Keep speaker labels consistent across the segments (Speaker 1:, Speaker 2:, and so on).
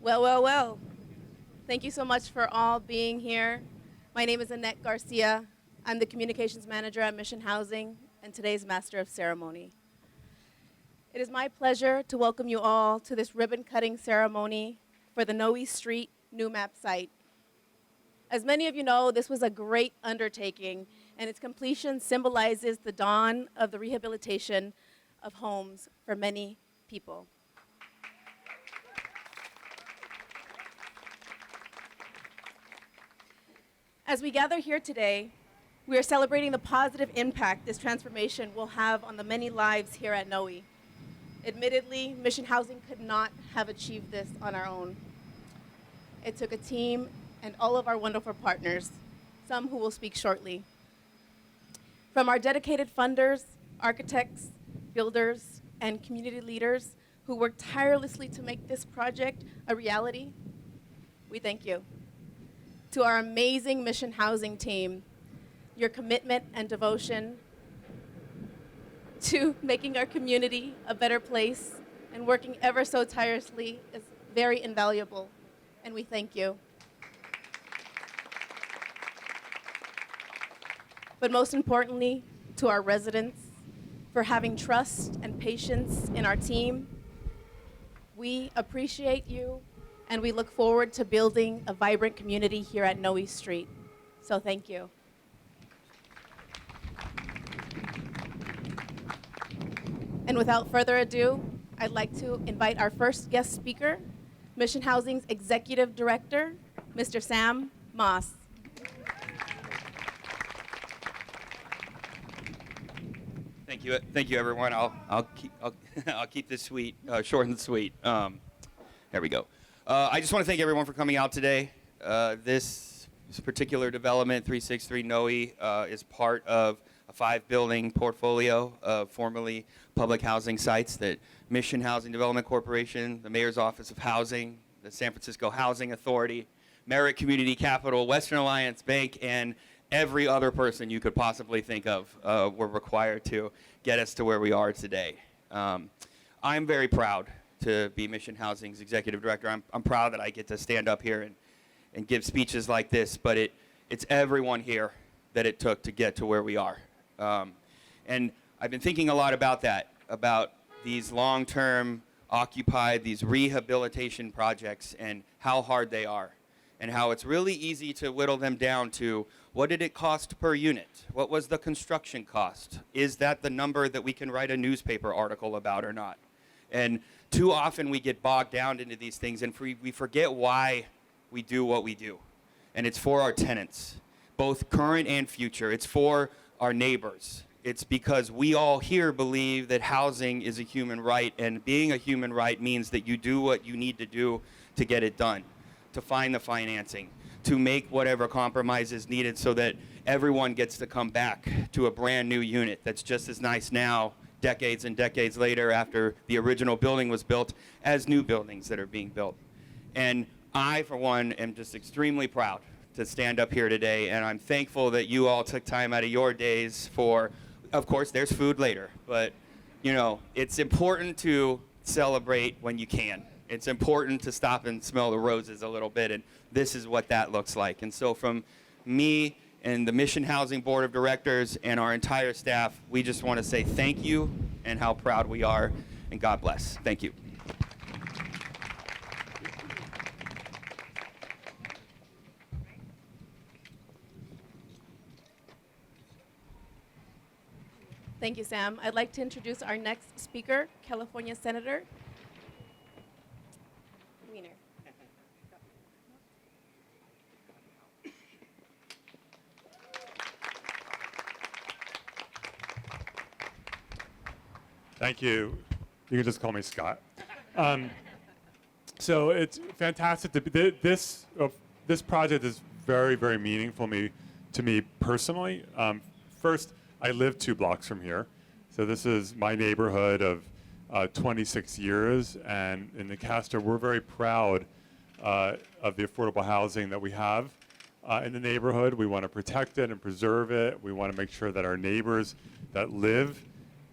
Speaker 1: Well, well, well. Thank you so much for all being here. My name is Annette Garcia. I'm the Communications Manager at Mission Housing and today's Master of Ceremony. It is my pleasure to welcome you all to this ribbon-cutting ceremony for the Noe Street new map site. As many of you know, this was a great undertaking, and its completion symbolizes the dawn of the rehabilitation of homes for many people. As we gather here today, we are celebrating the positive impact this transformation will have on the many lives here at Noe. Admittedly, Mission Housing could not have achieved this on our own. It took a team and all of our wonderful partners, some who will speak shortly. From our dedicated funders, architects, builders, and community leaders who worked tirelessly to make this project a reality, we thank you. To our amazing Mission Housing team, your commitment and devotion to making our community a better place and working ever so tirelessly is very invaluable, and we thank you. But most importantly, to our residents, for having trust and patience in our team. We appreciate you, and we look forward to building a vibrant community here at Noe Street. So thank you. And without further ado, I'd like to invite our first guest speaker, Mission Housing's Executive Director, Mr. Sam Moss.
Speaker 2: Thank you, everyone. I'll keep this short and sweet. There we go. I just want to thank everyone for coming out today. This particular development, 363 Noe, is part of a 5-building portfolio of formerly public housing sites that Mission Housing Development Corporation, the Mayor's Office of Housing, the San Francisco Housing Authority, Merritt Community Capital, Western Alliance Bank, and every other person you could possibly think of were required to get us to where we are today. I'm very proud to be Mission Housing's executive director. I'm proud that I get to stand up here and give speeches like this, but it's everyone here that it took to get to where we are. And I've been thinking a lot about that, about these long-term occupied, these rehabilitation projects and how hard they are, and how it's really easy to whittle them down to what did it cost per unit? What was the construction cost? Is that the number that we can write a newspaper article about or not? And too often we get bogged down into these things and we forget why we do what we do. And it's for our tenants, both current and future. It's for our neighbors. It's because we all here believe that housing is a human right, and being a human right means that you do what you need to do to get it done, to find the financing, to make whatever compromises needed so that everyone gets to come back to a brand new unit that's just as nice now, decades and decades later after the original building was built, as new buildings that are being built. And I, for one, am just extremely proud to stand up here today, and I'm thankful that you all took time out of your days for, of course, there's food later, but, you know, it's important to celebrate when you can. It's important to stop and smell the roses a little bit, and this is what that looks like. And so from me and the Mission Housing Board of Directors and our entire staff, we just want to say thank you and how proud we are, and God bless. Thank you.
Speaker 1: Thank you, Sam. I'd like to introduce our next speaker, California Senator Wiener.
Speaker 3: Thank you. You can just call me Scott. So it's fantastic to be, this project is very, very meaningful to me personally. First, I live 2 blocks from here. So this is my neighborhood of 26 years. And in the Castor, we're very proud of the affordable housing that we have in the neighborhood. We want to protect it and preserve it. We want to make sure that our neighbors that live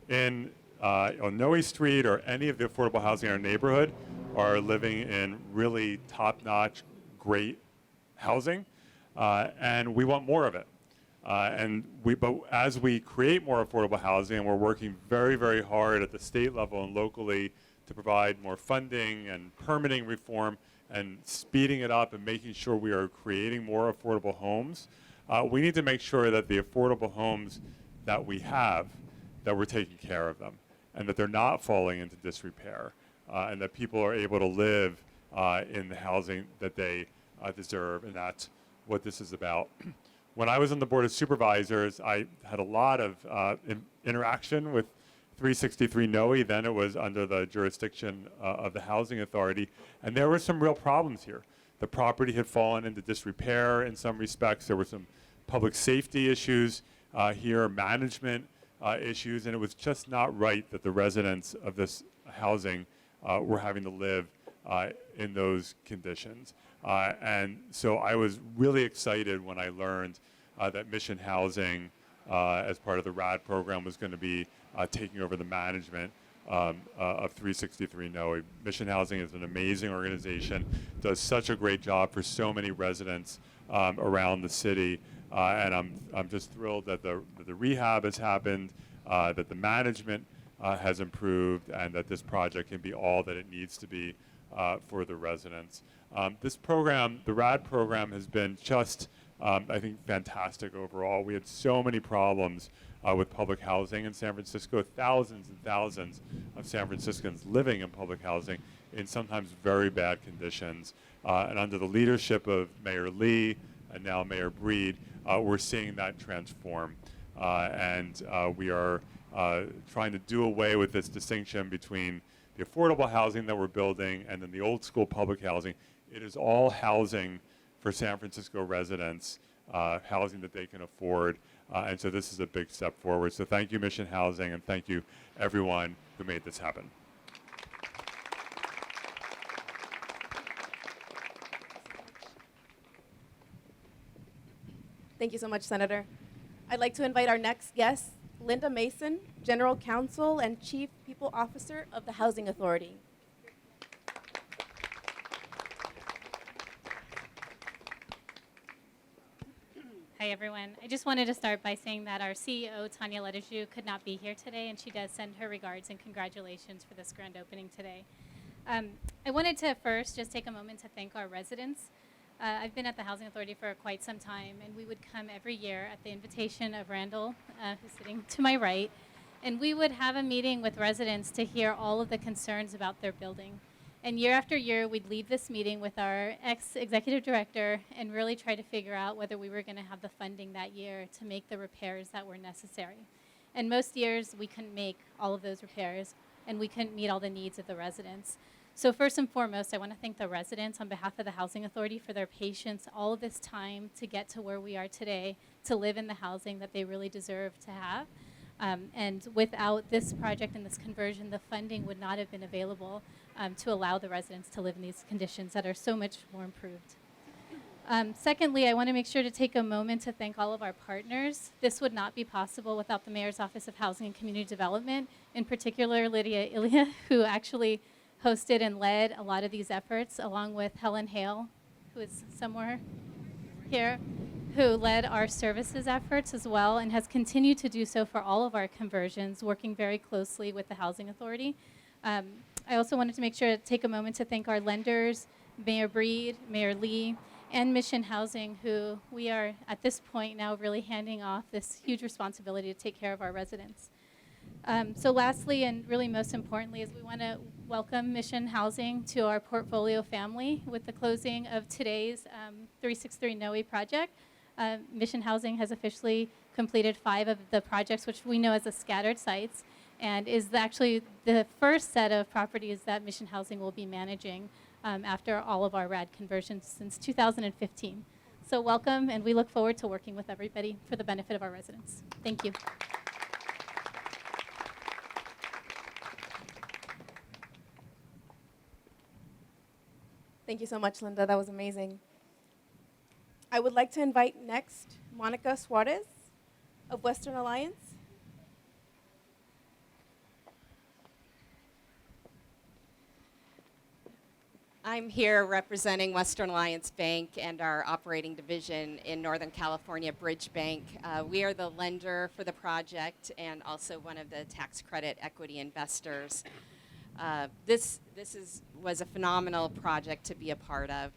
Speaker 3: on Noe Street or any of the affordable housing in our neighborhood are living in really top-notch, great housing, and we want more of it. But as we create more affordable housing, and we're working very, very hard at the state level and locally to provide more funding and permitting reform and speeding it up and making sure we are creating more affordable homes, we need to make sure that the affordable homes that we have, that we're taking care of them, and that they're not falling into disrepair, and that people are able to live in the housing that they deserve, and that's what this is about. When I was on the Board of Supervisors, I had a lot of interaction with 363 Noe. Then it was under the jurisdiction of the Housing Authority, and there were some real problems here. The property had fallen into disrepair in some respects. There were some public safety issues here, management issues, and it was just not right that the residents of this housing were having to live in those conditions. And so I was really excited when I learned that Mission Housing, as part of the RAD program, was going to be taking over the management of 363 Noe. Mission Housing is an amazing organization, does such a great job for so many residents around the city, and I'm just thrilled that the rehab has happened, that the management has improved, and that this project can be all that it needs to be for the residents. This program, the RAD program, has been just, I think, fantastic overall. We had so many problems with public housing in San Francisco, thousands and thousands of San Franciscans living in public housing in sometimes very bad conditions. And under the leadership of Mayor Lee and now Mayor Breed, we're seeing that transform. And we are trying to do away with this distinction between the affordable housing that we're building and then the old school public housing. It is all housing for San Francisco residents, housing that they can afford. And so this is a big step forward. So thank you, Mission Housing, and thank you, everyone who made this happen.
Speaker 1: Thank you so much, Senator. I'd like to invite our next guest, Linda Mason, General Counsel and Chief People Officer of the Housing Authority.
Speaker 4: Hi, everyone. I just wanted to start by saying that our CEO, Tanya Ledesju, could not be here today, and she does send her regards and congratulations for this grand opening today. I wanted to first just take a moment to thank our residents. I've been at the Housing Authority for quite some time, and we would come every year at the invitation of Randall, who's sitting to my right, and we would have a meeting with residents to hear all of the concerns about their building. And year after year, we'd leave this meeting with our ex-executive director and really try to figure out whether we were going to have the funding that year to make the repairs that were necessary. And most years, we couldn't make all of those repairs, and we couldn't meet all the needs of the residents. So first and foremost, I want to thank the residents on behalf of the Housing Authority for their patience all of this time to get to where we are today, to live in the housing that they really deserve to have. And without this project and this conversion, the funding would not have been available to allow the residents to live in these conditions that are so much more improved. Secondly, I want to make sure to take a moment to thank all of our partners. This would not be possible without the Mayor's Office of Housing and Community Development, in particular Lydia Ilya, who actually hosted and led a lot of these efforts, along with Helen Hale, who is somewhere here, who led our services efforts as well and has continued to do so for all of our conversions, working very closely with the Housing Authority. I also wanted to make sure to take a moment to thank our lenders, Mayor Breed, Mayor Lee, and Mission Housing, who we are at this point now really handing off this huge responsibility to take care of our residents. So lastly, and really most importantly, is we want to welcome Mission Housing to our portfolio family with the closing of today's 363 Noe project. Mission Housing has officially completed 5 of the projects, which we know as the scattered sites, and is actually the first set of properties that Mission Housing will be managing after all of our RAD conversions since 2015. So welcome, and we look forward to working with everybody for the benefit of our residents. Thank you.
Speaker 1: Thank you so much, Linda. That was amazing. I would like to invite next Monica Suarez of Western Alliance.
Speaker 5: I'm here representing Western Alliance Bank and our operating division in Northern California, Bridge Bank. We are the lender for the project and also one of the tax credit equity investors. This was a phenomenal project to be a part of.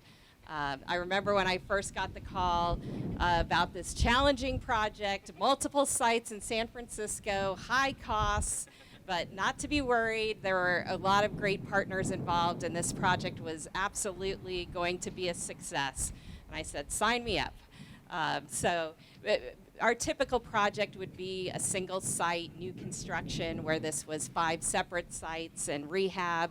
Speaker 5: I remember when I first got the call about this challenging project, multiple sites in San Francisco, high costs, but not to be worried. There were a lot of great partners involved, and this project was absolutely going to be a success. And I said, sign me up. Our typical project would be a single site, new construction, where this was 5 separate sites and rehab.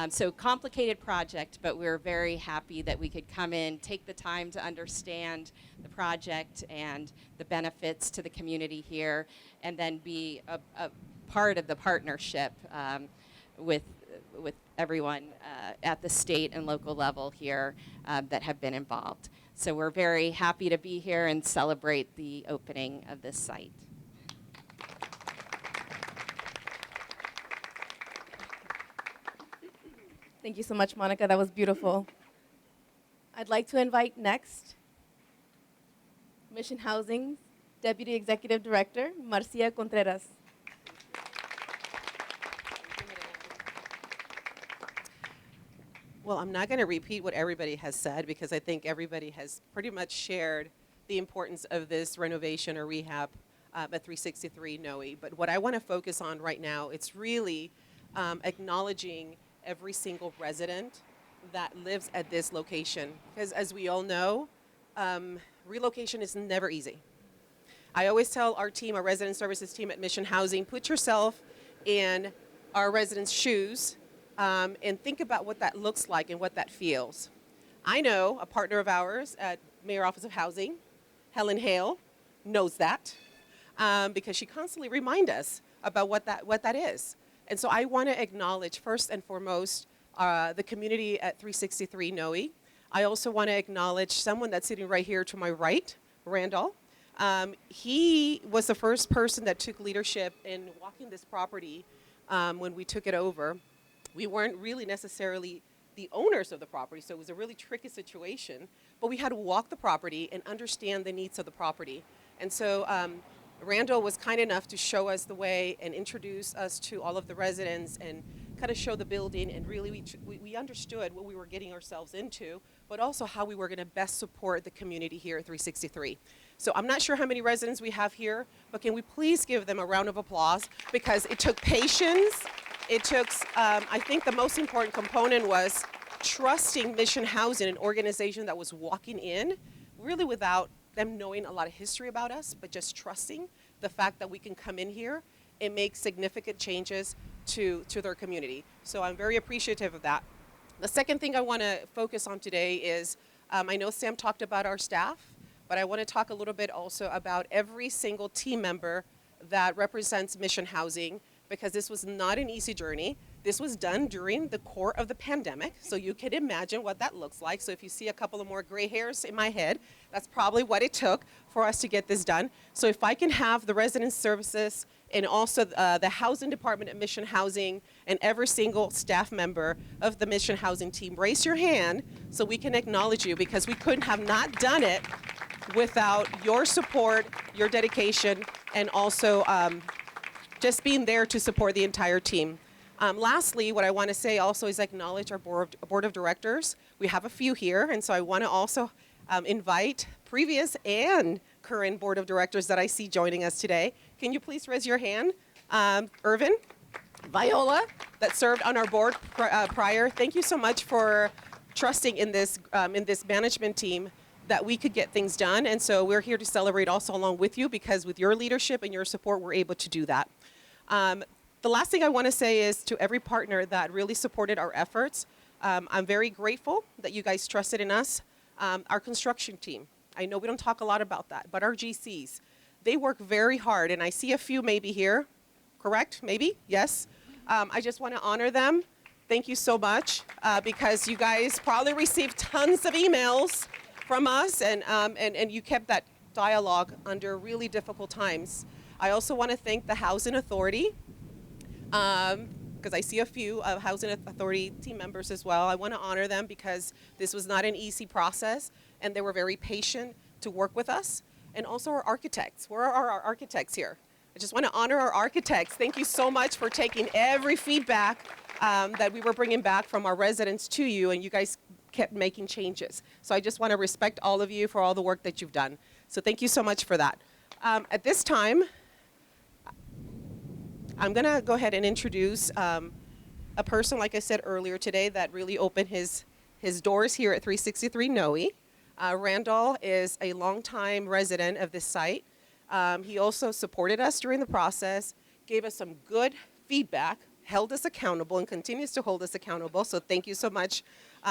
Speaker 5: So complicated project, but we were very happy that we could come in, take the time to understand the project and the benefits to the community here, and then be a part of the partnership with everyone at the state and local level here that have been involved. So we're very happy to be here and celebrate the opening of this site.
Speaker 1: Thank you so much, Monica. That was beautiful. I'd like to invite next Mission Housing's Deputy Executive Director, Marcia Contreras.
Speaker 6: Well, I'm not going to repeat what everybody has said because I think everybody has pretty much shared the importance of this renovation or rehab at 363 Noe. But what I want to focus on right now, it's really acknowledging every single resident that lives at this location. Because as we all know, relocation is never easy. I always tell our team, our resident services team at Mission Housing, put yourself in our residents' shoes and think about what that looks like and what that feels. I know a partner of ours at Mayor Office of Housing, Helen Hale, knows that because she constantly reminds us about what that is. And so I want to acknowledge first and foremost the community at 363 Noe. I also want to acknowledge someone that's sitting right here to my right, Randall. He was the first person that took leadership in walking this property when we took it over. We weren't really necessarily the owners of the property, so it was a really tricky situation. But we had to walk the property and understand the needs of the property. And so Randall was kind enough to show us the way and introduce us to all of the residents and kind of show the building. And really, we understood what we were getting ourselves into, but also how we were going to best support the community here at 363. So I'm not sure how many residents we have here, but can we please give them a round of applause because it took patience. It took, I think the most important component was trusting Mission Housing, an organization that was walking in, really without them knowing a lot of history about us, but just trusting the fact that we can come in here and make significant changes to their community. So I'm very appreciative of that. The second thing I want to focus on today is, I know Sam talked about our staff, but I want to talk a little bit also about every single team member that represents Mission Housing, because this was not an easy journey. This was done during the core of the pandemic, so you can imagine what that looks like. So if you see a couple of more gray hairs in my head, that's probably what it took for us to get this done. So if I can have the resident services and also the housing department at Mission Housing and every single staff member of the Mission Housing team, raise your hand so we can acknowledge you, because we couldn't have not done it without your support, your dedication, and also just being there to support the entire team. Lastly, what I want to say also is acknowledge our board of directors. We have a few here, and so I want to also invite previous and current board of directors that I see joining us today. Can you please raise your hand? Irvin, Viola, that served on our board prior. Thank you so much for trusting in this management team that we could get things done, and so we're here to celebrate also along with you, because with your leadership and your support, we're able to do that. The last thing I want to say is to every partner that really supported our efforts, I'm very grateful that you guys trusted in us. Our construction team, I know we don't talk a lot about that, but our GCs, they work very hard, and I see a few maybe here, correct? Maybe? Yes? I just want to honor them. Thank you so much, because you guys probably received tons of emails from us, and you kept that dialogue under really difficult times. I also want to thank the Housing Authority. because I see a few Housing Authority team members as well. I want to honor them because this was not an easy process, and they were very patient to work with us. And also our architects. Where are our architects here? I just want to honor our architects. Thank you so much for taking every feedback that we were bringing back from our residents to you, and you guys kept making changes. So I just want to respect all of you for all the work that you've done. So thank you so much for that. At this time, I'm going to go ahead and introduce a person, like I said earlier today, that really opened his doors here at 363 Noe. Randall is a longtime resident of this site. He also supported us during the process, gave us some good feedback, held us accountable, and continues to hold us accountable. So thank you so much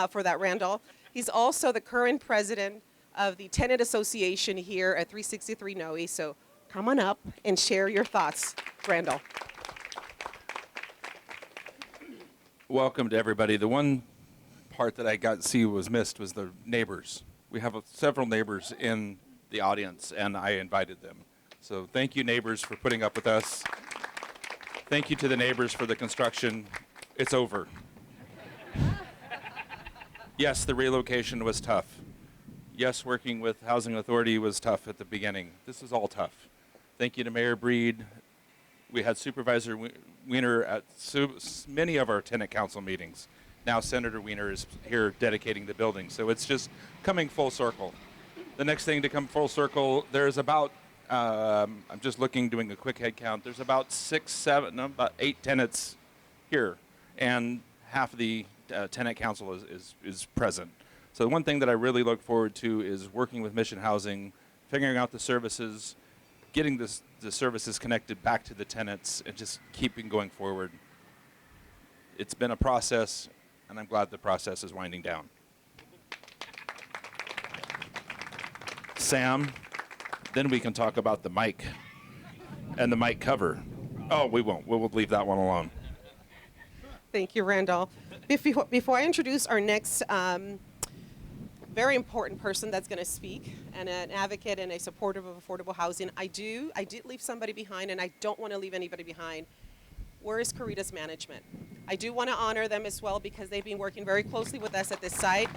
Speaker 6: for that, Randall. He's also the current president of the Tenant Association here at 363 Noe. So come on up and share your thoughts, Randall.
Speaker 7: Welcome to everybody. The one part that I got to see was missed was the neighbors. We have several neighbors in the audience, and I invited them. So thank you, neighbors, for putting up with us. Thank you to the neighbors for the construction. It's over. Yes, the relocation was tough. Yes, working with Housing Authority was tough at the beginning. This is all tough. Thank you to Mayor Breed. We had Supervisor Wiener at many of our tenant council meetings. Now Senator Wiener is here dedicating the building. So it's just coming full circle. The next thing to come full circle, there's about, I'm just looking, doing a quick head count. There's about about 8 tenants here. And half of the tenant council is present. So the one thing that I really look forward to is working with Mission Housing, figuring out the services, getting the services connected back to the tenants, and just keeping going forward. It's been a process, and I'm glad the process is winding down. Sam, then we can talk about the mic and the mic cover. Oh, we won't. We'll leave that one alone.
Speaker 6: Thank you, Randall. Before I introduce our next very important person that's going to speak, and an advocate and a supporter of affordable housing, I did leave somebody behind, and I don't want to leave anybody behind. Where is Caritas Management? I do want to honor them as well because they've been working very closely with us at this site,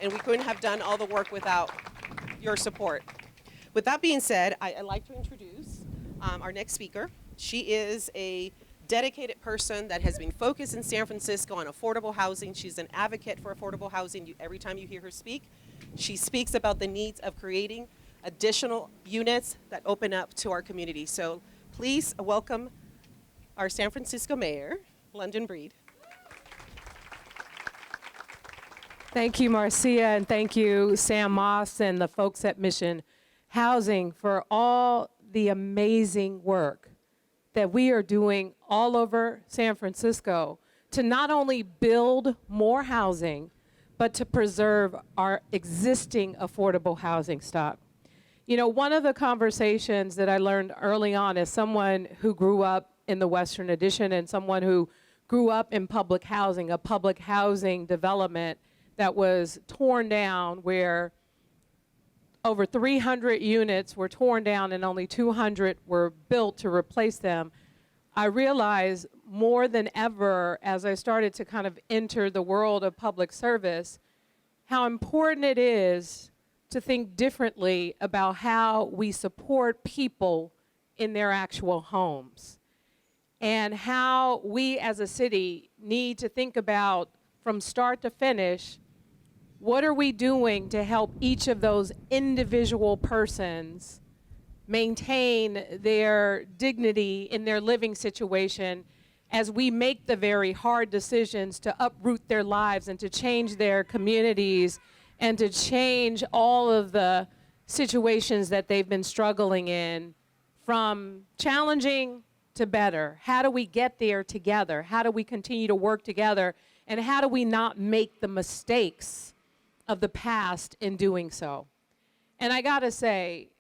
Speaker 6: and we couldn't have done all the work without your support. With that being said, I'd like to introduce our next speaker. She is a dedicated person that has been focused in San Francisco on affordable housing. She's an advocate for affordable housing. Every time you hear her speak, she speaks about the needs of creating additional units that open up to our community. So please welcome our San Francisco Mayor, London Breed.
Speaker 8: Thank you, Marcia, and thank you, Sam Moss and the folks at Mission Housing for all the amazing work that we are doing all over San Francisco to not only build more housing, but to preserve our existing affordable housing stock. You know, one of the conversations that I learned early on as someone who grew up in the Western Addition and someone who grew up in public housing, a public housing development that was torn down where over 300 units were torn down and only 200 were built to replace them. I realized more than ever as I started to kind of enter the world of public service how important it is to think differently about how we support people in their actual homes and how we as a city need to think about from start to finish, what are we doing to help each of those individual persons maintain their dignity in their living situation as we make the very hard decisions to uproot their lives and to change their communities and to change all of the situations that they've been struggling in from challenging to better. How do we get there together? How do we continue to work together? And how do we not make the mistakes of the past in doing so? And I gotta say,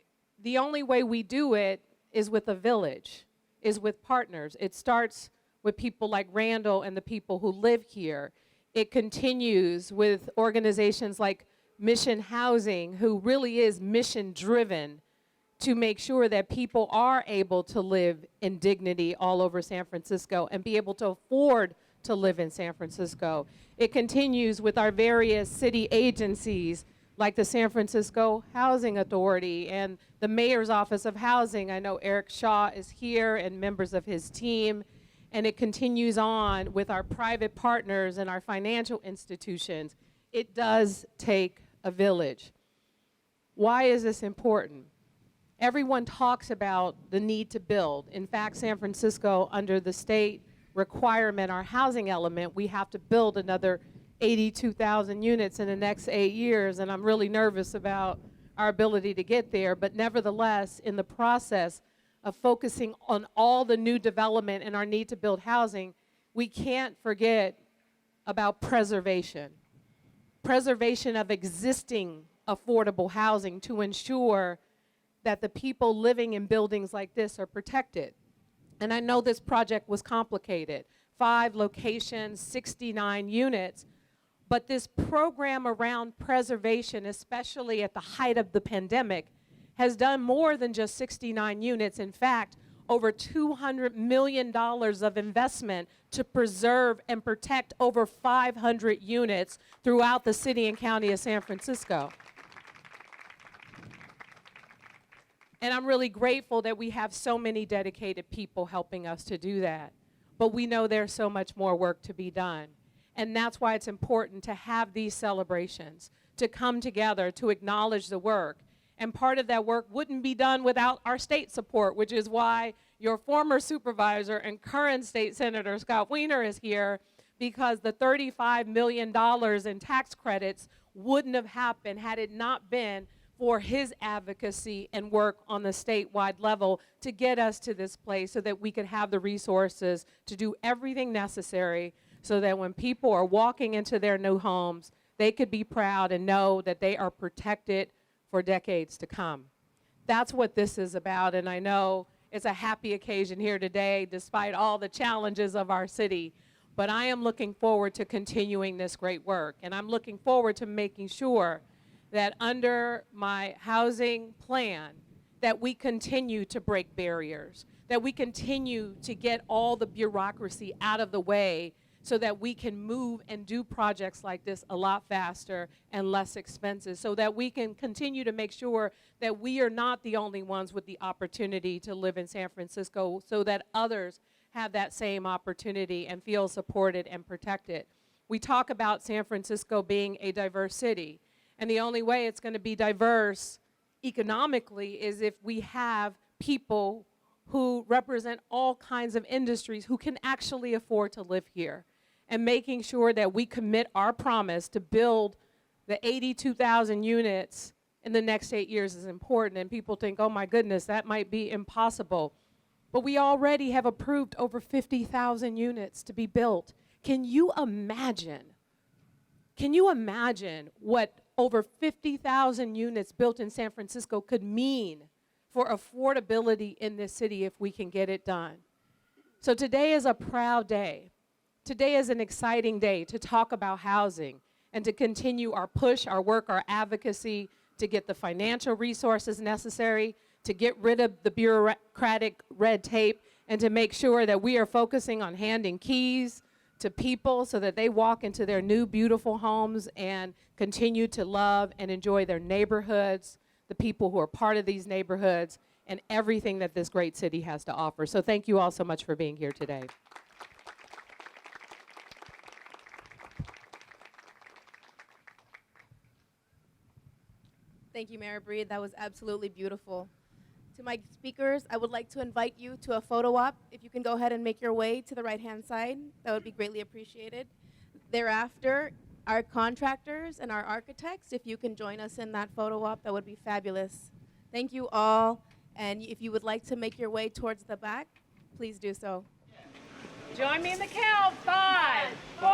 Speaker 8: the only way we do it is with a village, is with partners. It starts with people like Randall and the people who live here. It continues with organizations like Mission Housing, who really is mission driven to make sure that people are able to live in dignity all over San Francisco and be able to afford to live in San Francisco. It continues with our various city agencies like the San Francisco Housing Authority and the Mayor's Office of Housing. I know Eric Shaw is here and members of his team. And it continues on with our private partners and our financial institutions. It does take a village. Why is this important? Everyone talks about the need to build. In fact, San Francisco, under the state requirement, our housing element, we have to build another 82,000 units in the next 8 years, and I'm really nervous about our ability to get there. But nevertheless, in the process of focusing on all the new development and our need to build housing, we can't forget about preservation. Preservation of existing affordable housing to ensure that the people living in buildings like this are protected. And I know this project was complicated. 5 locations, 69 units. But this program around preservation, especially at the height of the pandemic, has done more than just 69 units. In fact, over $200 million of investment to preserve and protect over 500 units throughout the city and county of San Francisco. And I'm really grateful that we have so many dedicated people helping us to do that. But we know there's so much more work to be done. And that's why it's important to have these celebrations, to come together, to acknowledge the work. And part of that work wouldn't be done without our state support, which is why your former supervisor and current State Senator Scott Wiener is here, because the $35 million in tax credits wouldn't have happened had it not been for his advocacy and work on the statewide level to get us to this place so that we could have the resources to do everything necessary so that when people are walking into their new homes, they could be proud and know that they are protected for decades to come. That's what this is about, and I know it's a happy occasion here today despite all the challenges of our city, but I am looking forward to continuing this great work, and I'm looking forward to making sure that under my housing plan that we continue to break barriers, that we continue to get all the bureaucracy out of the way so that we can move and do projects like this a lot faster and less expensive, so that we can continue to make sure that we are not the only ones with the opportunity to live in San Francisco, so that others have that same opportunity and feel supported and protected. We talk about San Francisco being a diverse city, and the only way it's going to be diverse economically is if we have people who represent all kinds of industries who can actually afford to live here. And making sure that we commit our promise to build the 82,000 units in the next 8 years is important. And people think, oh my goodness, that might be impossible. But we already have approved over 50,000 units to be built. Can you imagine what over 50,000 units built in San Francisco could mean for affordability in this city if we can get it done? So today is a proud day. Today is an exciting day to talk about housing and to continue our push, our work, our advocacy to get the financial resources necessary, to get rid of the bureaucratic red tape, and to make sure that we are focusing on handing keys to people so that they walk into their new beautiful homes and continue to love and enjoy their neighborhoods, the people who are part of these neighborhoods, and everything that this great city has to offer. So thank you all so much for being here today.
Speaker 1: Thank you, Mayor Breed. That was absolutely beautiful. To my speakers, I would like to invite you to a photo op. If you can go ahead and make your way to the right-hand side, that would be greatly appreciated. Thereafter, our contractors and our architects, if you can join us in that photo op, that would be fabulous. Thank you all, and if you would like to make your way towards the back, please do so.
Speaker 8: Join me in the count. 5, 4,